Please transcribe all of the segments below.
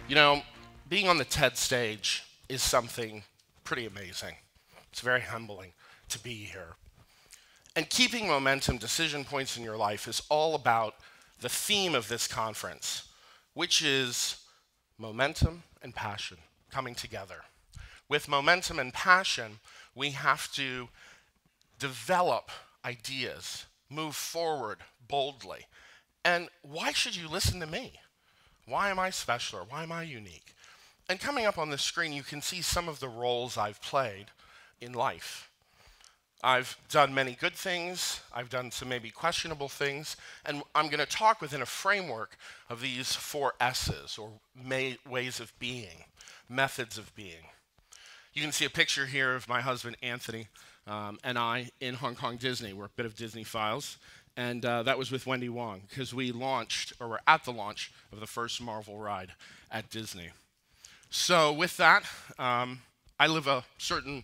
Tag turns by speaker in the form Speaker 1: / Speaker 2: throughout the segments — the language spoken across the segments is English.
Speaker 1: You know, being on the TED stage is something pretty amazing. It's very humbling to be here. And keeping momentum, decision points in your life is all about the theme of this conference, which is momentum and passion coming together. With momentum and passion, we have to develop ideas, move forward boldly. And why should you listen to me? Why am I special or why am I unique? And coming up on the screen, you can see some of the roles I've played in life. I've done many good things, I've done some maybe questionable things, and I'm going to talk within a framework of these 4 S's, or ways of being, methods of being. You can see a picture here of my husband, Anthony, and I in Hong Kong Disney. We're a bit of Disney files, and that was with Wendy Wong, because we launched, or were at the launch of the first Marvel ride at Disney. So with that, I live a certain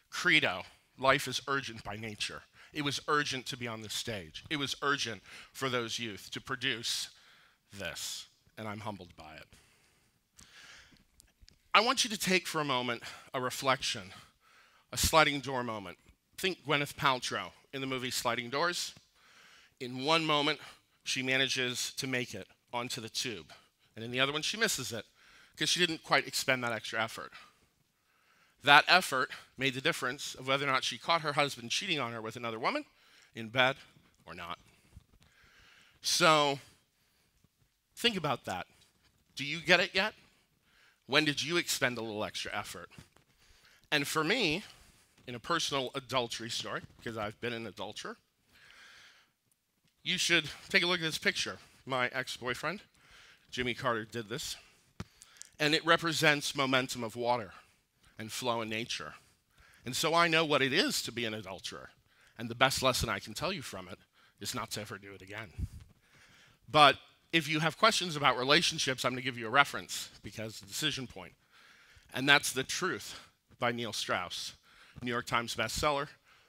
Speaker 1: credo. Life is urgent by nature. It was urgent to be on this stage. It was urgent for those youth to produce this, and I'm humbled by it. I want you to take for a moment a reflection, a sliding door moment. Think Gwyneth Paltrow in the movie Sliding Doors. In one moment, she manages to make it onto the tube, and in the other one, she misses it because she didn't quite expend that extra effort. That effort made the difference of whether or not she caught her husband cheating on her with another woman in bed or not. So think about that. Do you get it yet? When did you expend a little extra effort? And for me, in a personal adultery story, because I've been an adulterer, you should take a look at this picture. My ex-boyfriend, Jimmy Carter, did this. And it represents momentum of water and flow in nature. And so I know what it is to be an adulterer. And the best lesson I can tell you from it is not to ever do it again. But if you have questions about relationships, I'm going to give you a reference because the decision point. And that's The Truth by Neil Strauss. New York Times bestseller,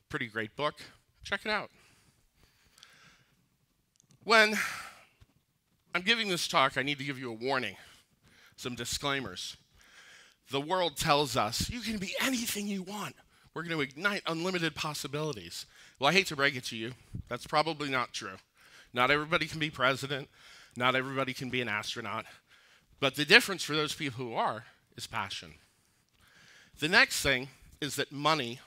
Speaker 1: pretty great book. Check it out. When I'm giving this talk, I need to give you a warning, some disclaimers. The world tells us you can be anything you want. We're going to ignite unlimited possibilities. Well, I hate to break it to you. That's probably not true. Not everybody can be president. Not everybody can be an astronaut. But the difference for those people who are is passion. The next thing is that money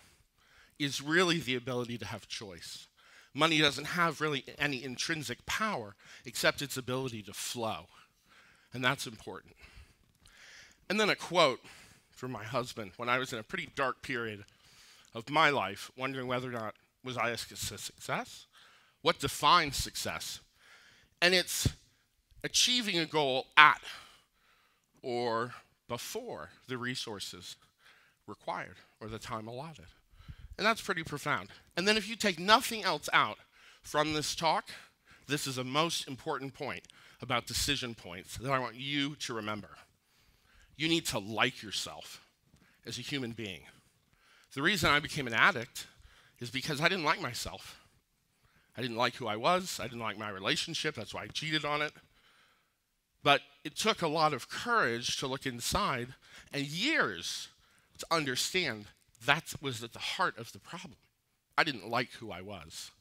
Speaker 1: is really the ability to have choice. Money doesn't have really any intrinsic power except its ability to flow. And that's important. And then a quote from my husband when I was in a pretty dark period of my life, wondering whether or not was I a success? What defines success? And it's achieving a goal at or before the resources required or the time allotted. And that's pretty profound. And then if you take nothing else out from this talk, this is a most important point about decision points that I want you to remember. You need to like yourself as a human being. The reason I became an addict is because I didn't like myself. I didn't like who I was. I didn't like my relationship. That's why I cheated on it. But it took a lot of courage to look inside and years to understand that was at the heart of the problem. I didn't like who I was.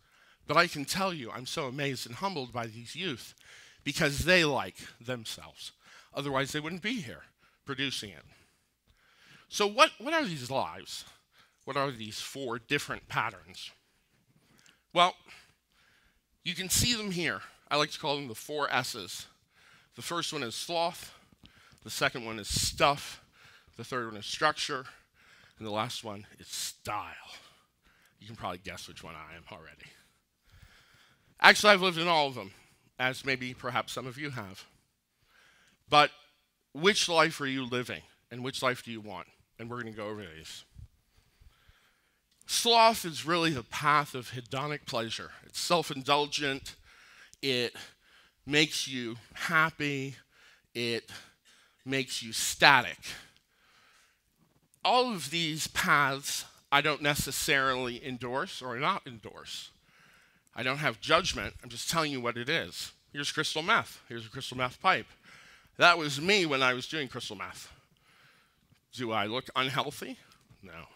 Speaker 1: But I can tell you, I'm so amazed and humbled by these youth because they like themselves. Otherwise, they wouldn't be here producing it. So what are these lives? What are these 4 different patterns? Well, you can see them here. I like to call them the 4 S's. The first one is sloth. The second one is stuff. The third one is structure. And the last one is style. You can probably guess which one I am already. Actually, I've lived in all of them, as maybe perhaps some of you have. But which life are you living, and which life do you want? And we're going to go over these. Sloth is really the path of hedonic pleasure. It's self-indulgent. It makes you happy. It makes you static. All of these paths I don't necessarily endorse or not endorse. I don't have judgment. I'm just telling you what it is. Here's crystal meth. Here's a crystal meth pipe. That was me when I was doing crystal meth. Do I look unhealthy? No.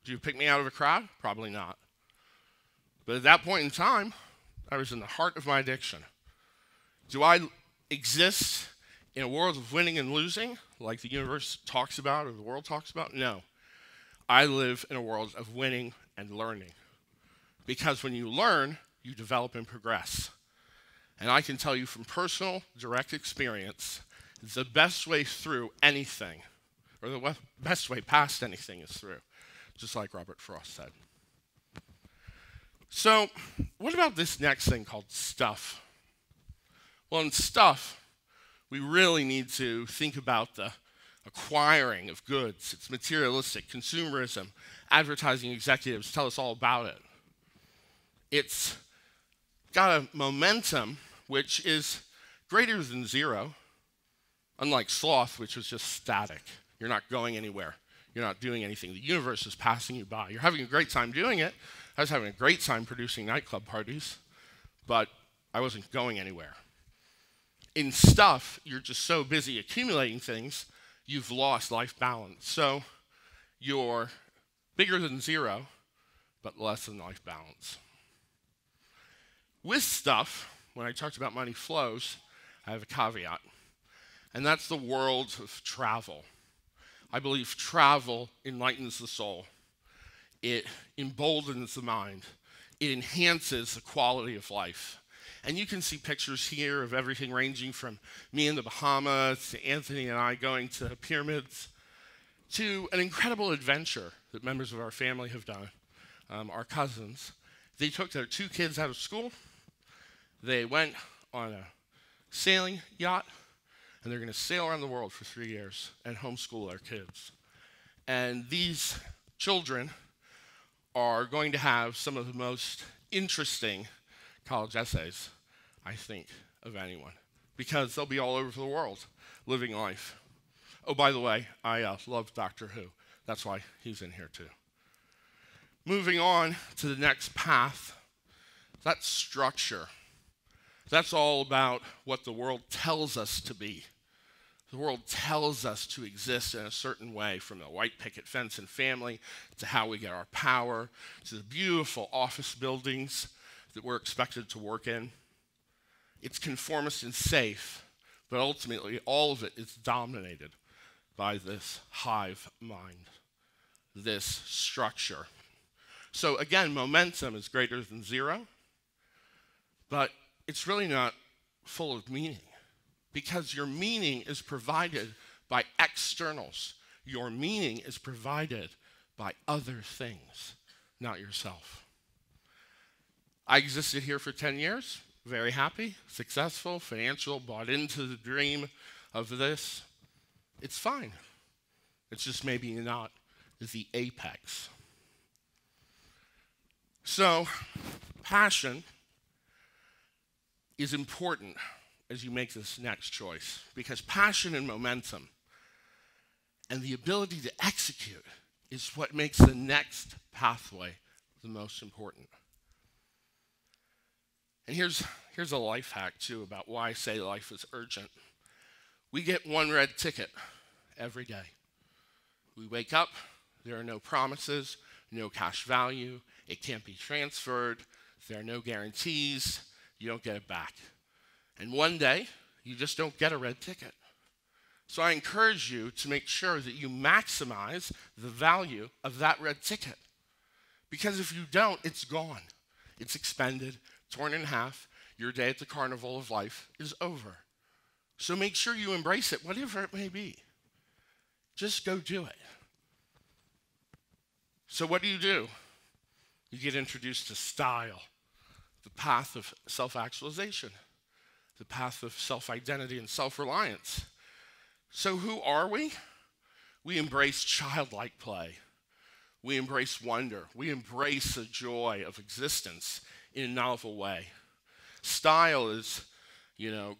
Speaker 1: Do you pick me out of a crowd? Probably not. But at that point in time, I was in the heart of my addiction. Do I exist in a world of winning and losing, like the universe talks about or the world talks about? No. I live in a world of winning and learning. Because when you learn, you develop and progress. And I can tell you from personal, direct experience, the best way through anything, or the best way past anything is through, just like Robert Frost said. So, what about this next thing called stuff? Well, in stuff, we really need to think about the acquiring of goods. It's materialistic, consumerism. Advertising executives tell us all about it. It's got a momentum which is greater than zero, unlike sloth, which is just static. You're not going anywhere. You're not doing anything. The universe is passing you by. You're having a great time doing it. I was having a great time producing nightclub parties, but I wasn't going anywhere. In stuff, you're just so busy accumulating things, you've lost life balance. So you're bigger than zero, but less than life balance. With stuff, when I talked about money flows, I have a caveat, and that's the world of travel. I believe travel enlightens the soul. It emboldens the mind. It enhances the quality of life. And you can see pictures here of everything ranging from me in the Bahamas to Anthony and I going to pyramids to an incredible adventure that members of our family have done, our cousins. They took their 2 kids out of school. They went on a sailing yacht, and they're going to sail around the world for 3 years and homeschool their kids. And these children are going to have some of the most interesting college essays, I think, of anyone, because they'll be all over the world living life. Oh, by the way, I love Doctor Who. That's why he's in here too. Moving on to the next path, that's structure. That's all about what the world tells us to be. The world tells us to exist in a certain way, from the white picket fence and family to how we get our power, to the beautiful office buildings that we're expected to work in. It's conformist and safe, but ultimately all of it is dominated by this hive mind, this structure. So again, momentum is greater than zero, but it's really not full of meaning, because your meaning is provided by externals. Your meaning is provided by other things, not yourself. I existed here for 10 years, very happy, successful, financial, bought into the dream of this. It's fine. It's just maybe not the apex. So, passion is important as you make this next choice, because passion and momentum and the ability to execute is what makes the next pathway the most important. And here's a life hack too about why I say life is urgent. We get one red ticket every day. We wake up, there are no promises, no cash value, it can't be transferred, there are no guarantees, you don't get it back. And one day, you just don't get a red ticket. So I encourage you to make sure that you maximize the value of that red ticket. Because if you don't, it's gone. It's expended, torn in half. Your day at the carnival of life is over. So make sure you embrace it, whatever it may be. Just go do it. So what do? You get introduced to style, the path of self-actualization, the path of self-identity and self-reliance. So who are we? We embrace childlike play. We embrace wonder. We embrace the joy of existence in a novel way. Style is,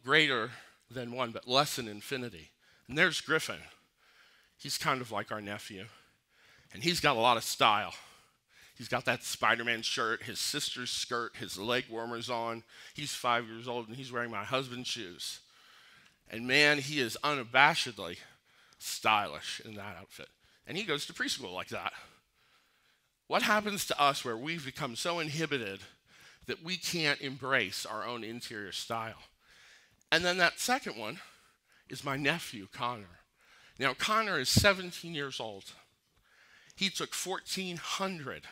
Speaker 1: greater than one, but less than infinity. And there's Griffin. He's kind of like our nephew. And he's got a lot of style. He's got that Spider-Man shirt, his sister's skirt, his leg warmers on. He's 5 years old and he's wearing my husband's shoes. And man, he is unabashedly stylish in that outfit. And he goes to preschool like that. What happens to us where we've become so inhibited that we can't embrace our own interior style? And then that second one is my nephew, Connor. Now, Connor is 17 years old. He took 1,400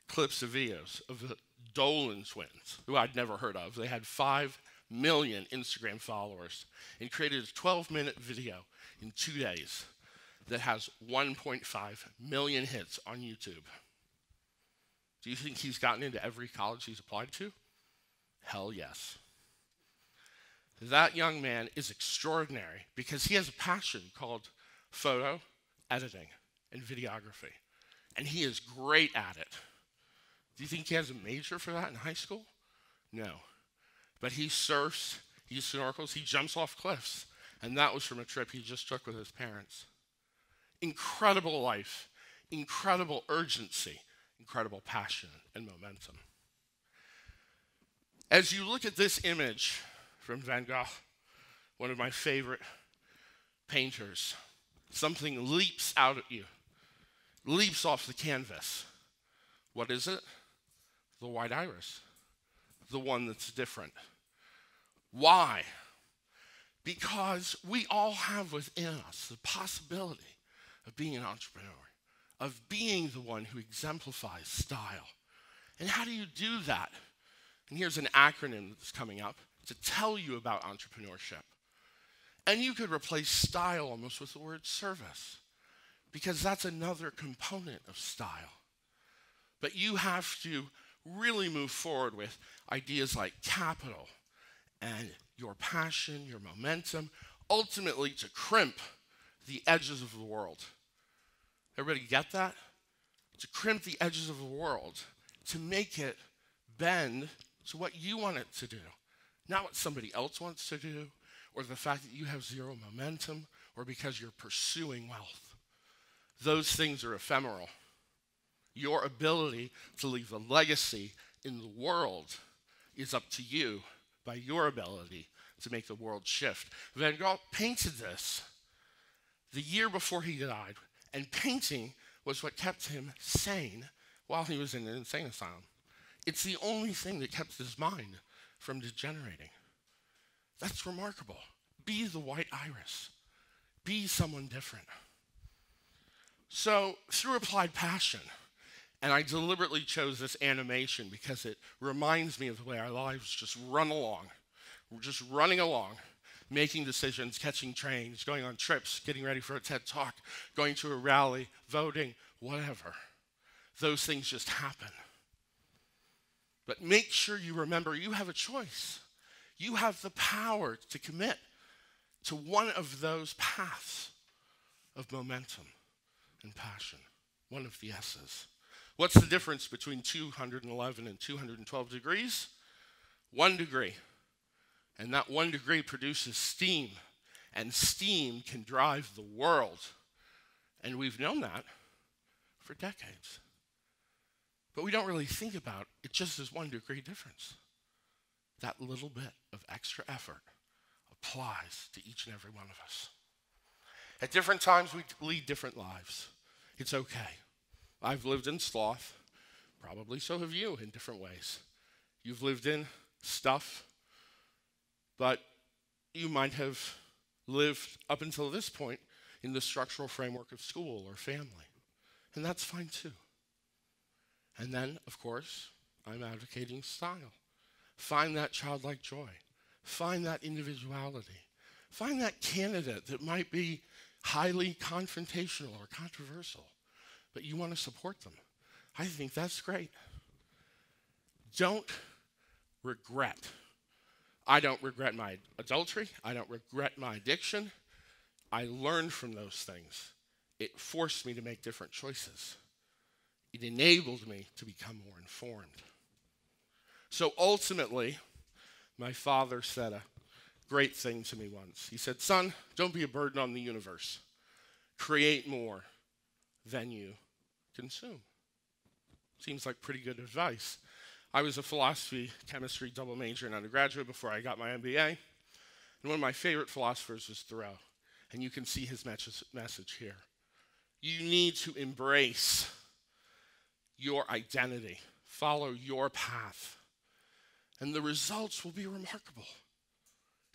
Speaker 1: clips of videos of the Dolan twins, who I'd never heard of. They had 5 million Instagram followers and created a 12-minute video in 2 days that has 1.5 million hits on YouTube. Do you think he's gotten into every college he's applied to? Hell yes. That young man is extraordinary because he has a passion called photo editing and videography, and he is great at it. Do you think he has a major for that in high school? No. But he surfs, he snorkels, he jumps off cliffs, and that was from a trip he just took with his parents. Incredible life, incredible urgency, incredible passion and momentum. As you look at this image from Van Gogh, one of my favorite painters, something leaps out at you, leaps off the canvas. What is it? The white iris, the one that's different. Why? Because we all have within us the possibility of being an entrepreneur, of being the one who exemplifies style. And how do you do that? And here's an acronym that's coming up to tell you about entrepreneurship. And you could replace style almost with the word service, because that's another component of style. But you have to really move forward with ideas like capital and your passion, your momentum, ultimately to crimp the edges of the world. Everybody get that? To crimp the edges of the world, to make it bend to what you want it to do, not what somebody else wants to do, or the fact that you have zero momentum, or because you're pursuing wealth. Those things are ephemeral. Your ability to leave a legacy in the world is up to you by your ability to make the world shift. Van Gogh painted this the year before he died, and painting was what kept him sane while he was in an insane asylum. It's the only thing that kept his mind from degenerating. That's remarkable. Be the white iris. Be someone different. So, through applied passion, and I deliberately chose this animation because it reminds me of the way our lives just run along. We're just running along, making decisions, catching trains, going on trips, getting ready for a TED Talk, going to a rally, voting, whatever. Those things just happen. But make sure you remember you have a choice. You have the power to commit to one of those paths of momentum and passion, one of the S's. What's the difference between 211 and 212 degrees? 1 degree. And that 1 degree produces steam, and steam can drive the world. And we've known that for decades. But we don't really think about it just as 1 degree difference. That little bit of extra effort applies to each and every one of us. At different times, we lead different lives. It's okay. I've lived in sloth. Probably so have you in different ways. You've lived in stuff, but you might have lived up until this point in the structural framework of school or family. And that's fine too. And then, of course, I'm advocating style. Find that childlike joy. Find that individuality. Find that candidate that might be highly confrontational or controversial, but you want to support them. I think that's great. Don't regret. I don't regret my adultery. I don't regret my addiction. I learned from those things. It forced me to make different choices. It enabled me to become more informed. So ultimately, my father said a great thing to me once. He said, "Son, don't be a burden on the universe. Create more than you consume." Seems like pretty good advice. I was a philosophy, chemistry double major in undergraduate before I got my MBA. And one of my favorite philosophers is Thoreau, and you can see his message here. You need to embrace your identity, follow your path, and the results will be remarkable.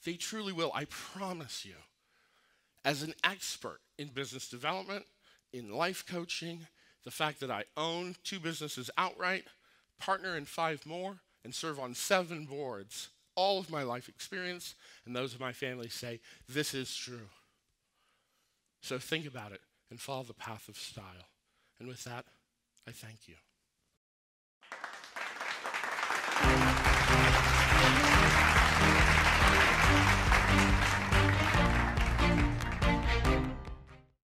Speaker 1: They truly will, I promise you. As an expert in business development, in life coaching, the fact that I own 2 businesses outright, partner in 5 more, and serve on 7 boards, all of my life experience, and those of my family say, this is true. So think about it and follow the path of style. And with that, I thank you.